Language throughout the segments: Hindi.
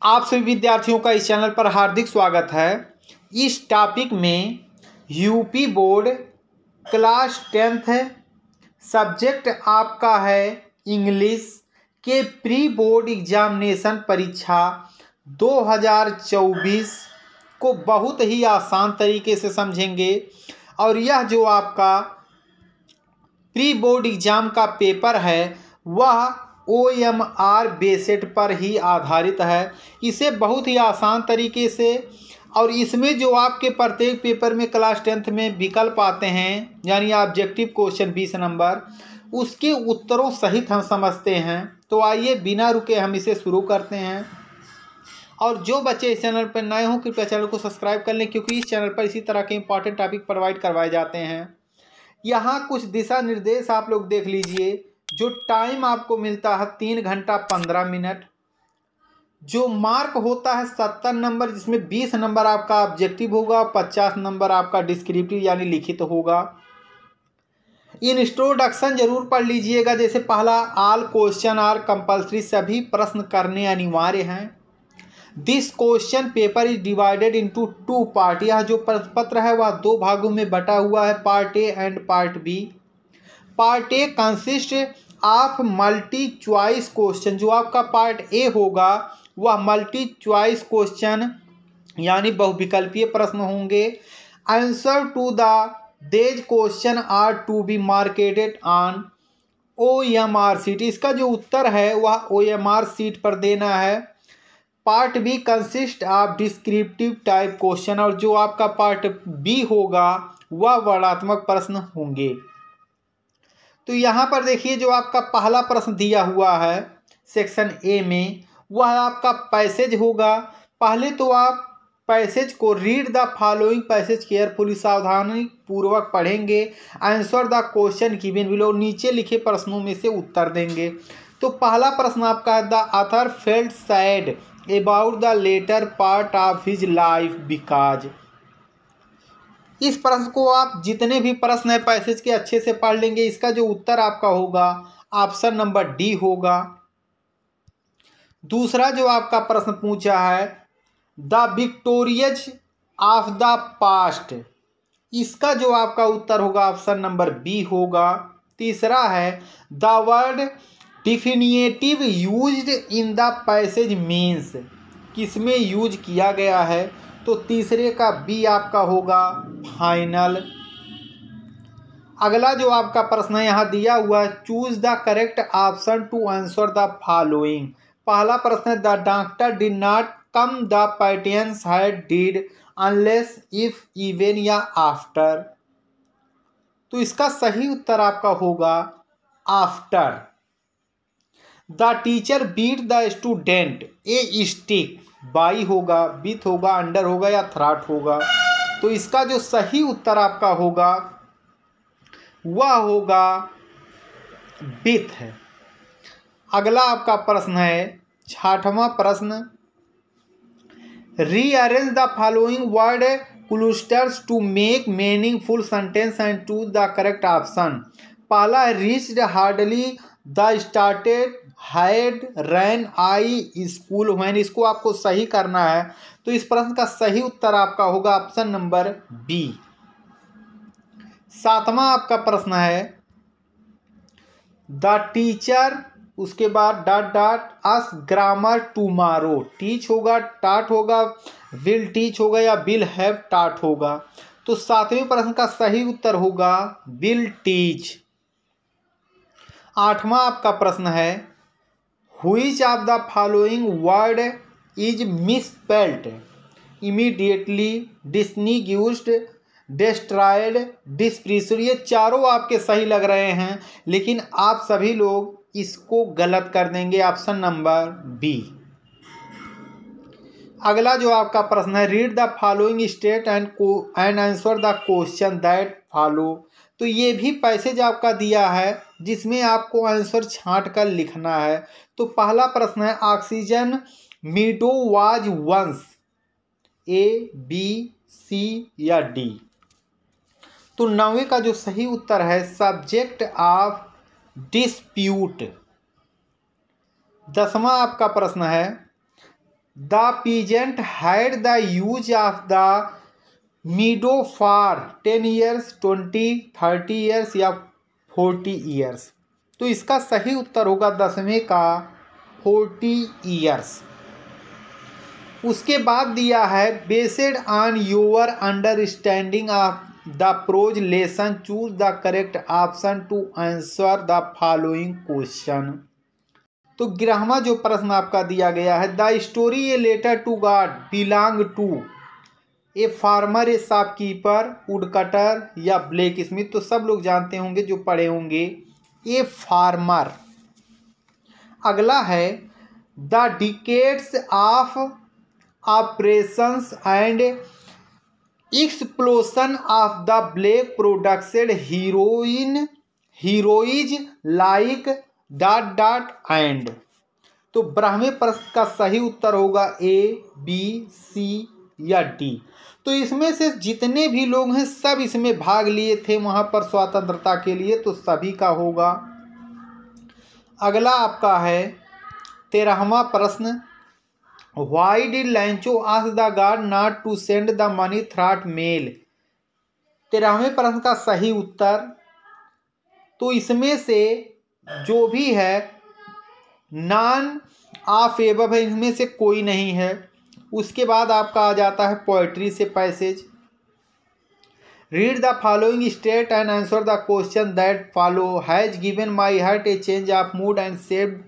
आप सभी विद्यार्थियों का इस चैनल पर हार्दिक स्वागत है। इस टॉपिक में यूपी बोर्ड क्लास 10th है, सब्जेक्ट आपका है इंग्लिश के प्री बोर्ड एग्जामिनेशन परीक्षा 2024 को बहुत ही आसान तरीके से समझेंगे। और यह जो आपका प्री बोर्ड एग्जाम का पेपर है वह OMR बेस्ड पर ही आधारित है। इसे बहुत ही आसान तरीके से और इसमें जो आपके प्रत्येक पेपर में क्लास 10th में विकल्प आते हैं यानी ऑब्जेक्टिव क्वेश्चन 20 नंबर, उसके उत्तरों सहित हम समझते हैं। तो आइए बिना रुके हम इसे शुरू करते हैं। और जो बच्चे इस चैनल पर नए हों कृपया चैनल को सब्सक्राइब कर लें, क्योंकि इस चैनल पर इसी तरह के इंपॉर्टेंट टॉपिक प्रोवाइड करवाए जाते हैं। यहाँ कुछ दिशा निर्देश आप लोग देख लीजिए। जो टाइम आपको मिलता है 3 घंटा 15 मिनट। जो मार्क होता है 70 नंबर, जिसमें 20 नंबर आपका ऑब्जेक्टिव होगा, 50 नंबर आपका डिस्क्रिप्टिव यानी लिखित होगा। इंट्रोडक्शन जरूर पढ़ लीजिएगा। जैसे पहला, ऑल क्वेश्चन आर कंपल्सरी, सभी प्रश्न करने अनिवार्य हैं। This question paper is divided into 2 part, यह जो प्रश्न पत्र है वह 2 भागों में बटा हुआ है, part A and part B. Part A consist of multi choice question, जो आपका पार्ट ए होगा वह मल्टी चॉइस क्वेश्चन यानी बहुविकल्पीय प्रश्न होंगे। Answer to these question are to be marketed on OMR sheet, इसका जो उत्तर है वह OMR सीट पर देना है। Part B consist of descriptive type question, और जो आपका पार्ट बी होगा वह वर्णनात्मक प्रश्न होंगे। तो यहाँ पर देखिए, जो आपका पहला प्रश्न दिया हुआ है सेक्शन ए में वह आपका पैसेज होगा। पहले तो आप पैसेज को read the following passage carefully, सावधानी पूर्वक पढ़ेंगे। Answer the question given below, नीचे लिखे प्रश्नों में से उत्तर देंगे। तो पहला प्रश्न आपका है, the author felt sad about the latter part of his life because. इस प्रश्न को आप जितने भी प्रश्न है पैसेज के अच्छे से पढ़ लेंगे। इसका जो उत्तर आपका होगा ऑप्शन नंबर डी होगा। दूसरा जो आपका प्रश्न पूछा है, द विक्टोरियज ऑफ द पास्ट, इसका जो आपका उत्तर होगा ऑप्शन नंबर बी होगा। तीसरा है, the word definitive used in the passage means, किसमें यूज किया गया है, तो तीसरे का बी आपका होगा फाइनल। अगला जो आपका प्रश्न है यहाँ दिया हुआ है, choose the correct option to answer the following. पहला प्रश्न है, the doctor did not come the patients had died unless if even या आफ्टर, तो इसका सही उत्तर आपका होगा after. The teacher beat the student a stick, by होगा, विथ होगा, अंडर होगा या थ्रॉट होगा, तो इसका जो सही उत्तर आपका होगा वह होगा विथ है। अगला आपका प्रश्न है 6वां प्रश्न, rearrange the following word clusters to make meaningful sentence and choose the correct option. पहला है, reached hardly the started had ran I school when, इसको आपको सही करना है। तो इस प्रश्न का सही उत्तर आपका होगा ऑप्शन नंबर बी। 7वां आपका प्रश्न है, द टीचर, उसके बाद डॉट डॉट अस ग्रामर टुमारो, टीच होगा, टाट होगा, विल टीच होगा या विल हैव टाट होगा, तो 7वें प्रश्न का सही उत्तर होगा विल टीच। 8वां आपका प्रश्न है, which of the following word is misspelled immediately, distinguished, destroyed, dispraised, ये चारों आपके सही लग रहे हैं, लेकिन आप सभी लोग इसको गलत कर देंगे, ऑप्शन नंबर बी। अगला जो आपका प्रश्न है, read the following state and answer the question that follow, तो ये भी पैसेज आपका दिया है जिसमें आपको आंसर छांट कर लिखना है। तो पहला प्रश्न है, oxygen meadow was once, A B C या डी, तो 9वें का जो सही उत्तर है सब्जेक्ट ऑफ डिस्प्यूट। 10वां आपका प्रश्न है, the peasant had the use of the मीडो for 10 years, 20, 30 years या 40 ईयर्स। तो इसका सही उत्तर होगा 10वें का 40 ईयर्स। उसके बाद दिया है based on your understanding of the prose lesson choose the correct option to answer the following question. तो 11वां जो प्रश्न आपका दिया गया है, the story a letter to God belong to a farmer, a shopkeeper, woodcutter या ब्लैक स्मिथ। तो सब लोग जानते होंगे जो पढ़े होंगे, ए फार्मर। अगला है the decades of operations and explosion of the black production heroes like dot dot and. तो 12वें प्रश्न का सही उत्तर होगा ए, बी, सी या डी। तो इसमें से जितने भी लोग हैं सब इसमें भाग लिए थे वहां पर स्वतंत्रता के लिए, तो सभी का होगा। अगला आपका है 13वां प्रश्न, why did Lencho ask the God not to send the money through mail. 13वें प्रश्न का सही उत्तर, तो इसमें से जो भी है नॉन ऑफ एबव है, इनमें से कोई नहीं है। उसके बाद आपका आ जाता है पोएट्री से passage, read the following state and answer the question that follow, has given my heart a change of mood and saved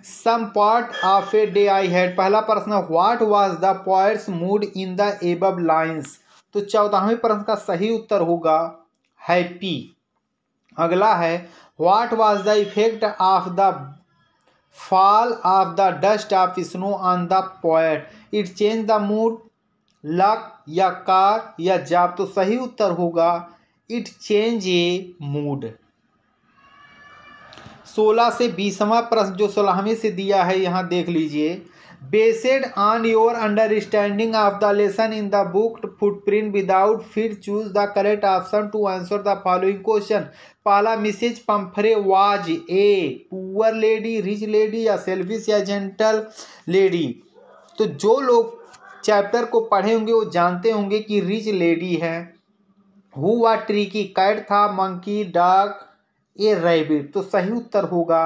some part of a day I had. पहला प्रश्न, what was the poet's mood in the above lines. तो 14वें प्रश्न का सही उत्तर होगा हैप्पी। अगला है what was the effect of the fall of the dust of snow on the poet, it change the mood, luck या कार या जॉब। तो सही उत्तर होगा इट चेंज ए मूड। 16 से 20वां प्रश्न जो 16वें से दिया है यहाँ देख लीजिए, based on your understanding of the lesson in the book footprint without feet choose the correct option to answer the following question. पहला, Mrs Pumphrey was a poor lady, rich lady या सेल्फिश या जेंटल लेडी। तो जो लोग चैप्टर को पढ़े होंगे वो जानते होंगे कि रिच लेडी है। हु वाज ट्रिकी, कैट था, मंकी, डॉग, ए रैबिट। तो सही उत्तर होगा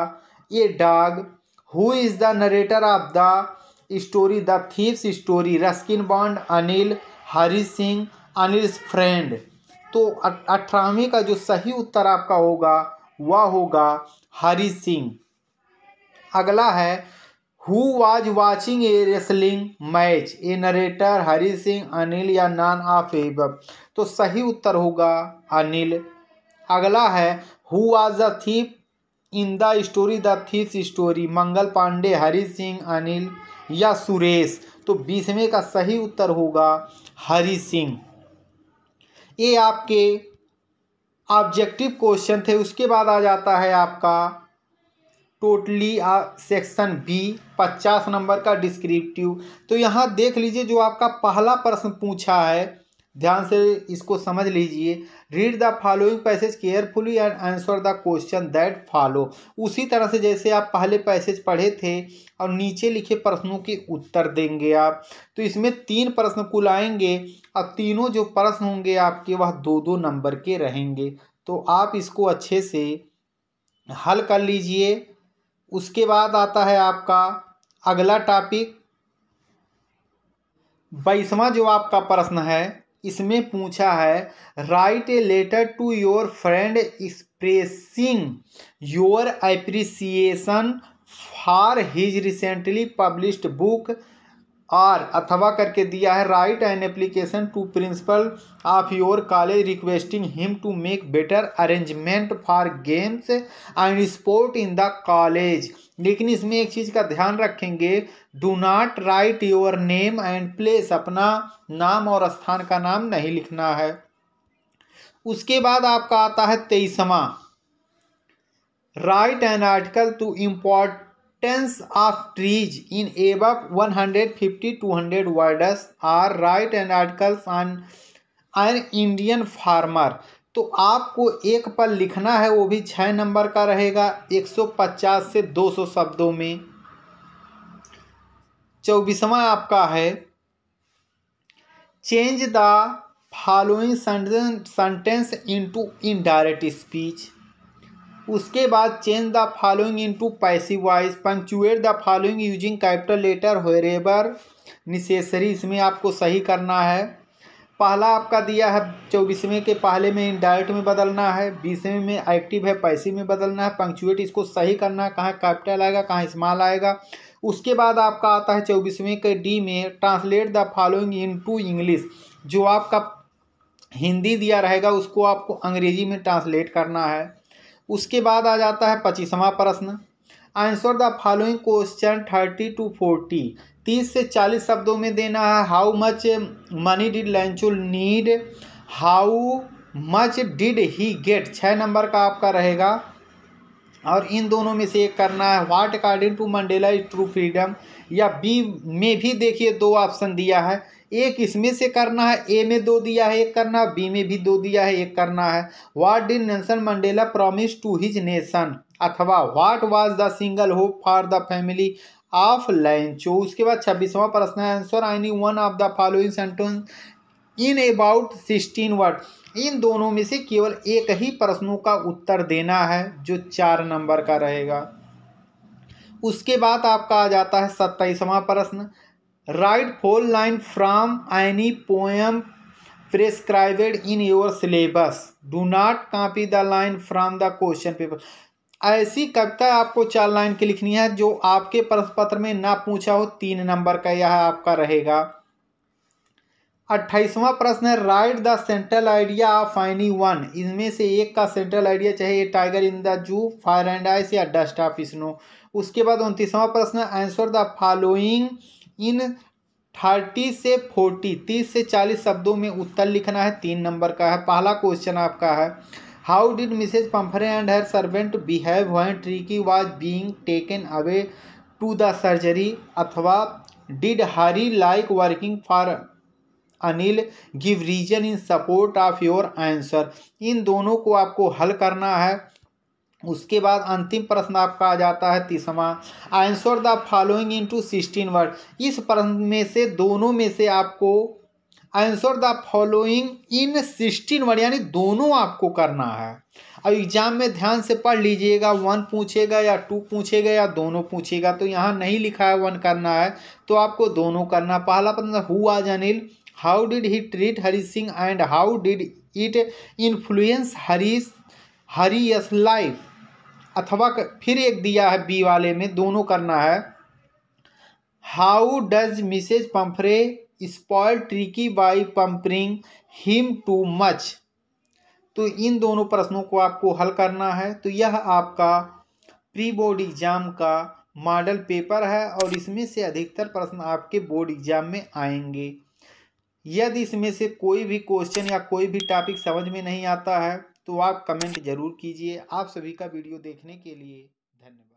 a dog. Who is the narrator of the story the thieves story, Ruskin bond, Anil, Hari Singh, Anil friend. तो 18वें का जो सही उत्तर आपका होगा वह होगा हरी सिंह। अगला है who was watching a wrestling match, a narrator, Hari Singh, Anil या नॉन ऑफ एबव। तो सही उत्तर होगा अनिल। अगला है who was the thief in the story the thief story, Mangal Pandey, Hari Singh, Anil या सुरेश। तो 20वें का सही उत्तर होगा हरी सिंह। ये आपके ऑब्जेक्टिव क्वेश्चन थे। उसके बाद आ जाता है आपका टोटली सेक्शन बी 50 नंबर का डिस्क्रिप्टिव। तो यहाँ देख लीजिए जो आपका पहला प्रश्न पूछा है, ध्यान से इसको समझ लीजिए, read the following passage carefully and answer the question that follow. उसी तरह से जैसे आप पहले पैसेज पढ़े थे और नीचे लिखे प्रश्नों के उत्तर देंगे आप। तो इसमें 3 प्रश्न कुल आएंगे और तीनों जो प्रश्न होंगे आपके वह 2-2 नंबर के रहेंगे। तो आप इसको अच्छे से हल कर लीजिए। उसके बाद आता है आपका अगला टॉपिक 22वां जो आपका प्रश्न है, इसमें पूछा है write a letter to your friend expressing your appreciation for his recently published book, और अथवा करके दिया है write an application to principal of your college requesting him to make better arrangement for games and sport in the college. लेकिन इसमें एक चीज़ का ध्यान रखेंगे, do not write your name and place, अपना नाम और स्थान का नाम नहीं लिखना है। उसके बाद आपका आता है 23वां, write an article to importance of trees in above 150-200 words, और write an articles on an Indian farmer. तो आपको एक पर लिखना है, वो भी 6 नंबर का रहेगा, 150 से 200 शब्दों में। 24वां आपका है change the following sentence into indirect speech. उसके बाद change the following into passive voice, punctuate the following using capital letter wherever necessary. इसमें आपको सही करना है। पहला आपका दिया है 24वें के पहले में इनडायरेक्ट में बदलना है, 20वें में एक्टिव है पैसिव में बदलना है, पंक्चुएट इसको सही करना है, कहाँ कैपिटल आएगा कहाँ स्मॉल आएगा। उसके बाद आपका आता है 24वें के डी में translate the following into English. जो आपका हिंदी दिया रहेगा उसको आपको अंग्रेजी में ट्रांसलेट करना है। उसके बाद आ जाता है 25वां प्रश्न, answer the following question 30 to 40। 30 से 40 शब्दों में देना है। How much money did Lencho need, how much did he get, 6 number का आपका रहेगा। और इन दोनों में से एक करना है। What according to Mandela is true freedom, या बी में भी देखिए 2 ऑप्शन दिया है, एक इसमें से करना है, ए में 2 दिया है एक करना है, बी में भी 2 दिया है एक करना है। What did Nelson Mandela promise to his nation, अथवा what was the single hope for the family of Lencho. उसके बाद 26वां प्रश्न है answer any one of the following sentence in about 16 word. इन दोनों में से केवल एक ही प्रश्नों का उत्तर देना है जो 4 नंबर का रहेगा। उसके बाद आपका आ जाता है 27वां प्रश्न, right 4 line from any poem prescribed in your syllabus, do not copy the line from the question paper. ऐसी कविता आपको 4 लाइन की लिखनी है जो आपके प्रश्न पत्र में ना पूछा हो, 3 नंबर का यह आपका रहेगा। 28वां प्रश्न है right the central idea of any one. इनमें से एक का सेंट्रल आइडिया चाहे tiger in the zoo, fire and ice या डस्ट ऑफ स्नो। उसके बाद 29वां प्रश्न है आंसर द फॉलोइंग इन 30 से 40, 30 से 40 शब्दों में उत्तर लिखना है, 3 नंबर का है। पहला क्वेश्चन आपका है how did Mrs Pumphrey and her servant behave when Tricki was being taken away to the surgery, अथवा did Hari like working for Anil, give reason in support of your answer. इन दोनों को आपको हल करना है। उसके बाद अंतिम प्रश्न आपका आ जाता है 30वां, answer the following into 16 word. इस प्रश्न में से दोनों में से आपको answer the following in 16 word यानी दोनों आपको करना है। अब एग्जाम में ध्यान से पढ़ लीजिएगा, 1 पूछेगा या 2 पूछेगा या दोनों पूछेगा, तो यहाँ नहीं लिखा है 1 करना है तो आपको दोनों करना। पहला प्रश्न who was Anil, how did he treat Hari Singh and how did it influence Hari's life, अथवा फिर एक दिया है बी वाले में दोनों करना है how does Mrs Pumphrey spoil Tricki by pampering him too much. तो इन दोनों प्रश्नों को आपको हल करना है। तो यह आपका प्री बोर्ड एग्जाम का मॉडल पेपर है और इसमें से अधिकतर प्रश्न आपके बोर्ड एग्जाम में आएंगे। यदि इसमें से कोई भी क्वेश्चन या कोई भी टॉपिक समझ में नहीं आता है तो आप कमेंट जरूर कीजिए। आप सभी का वीडियो देखने के लिए धन्यवाद।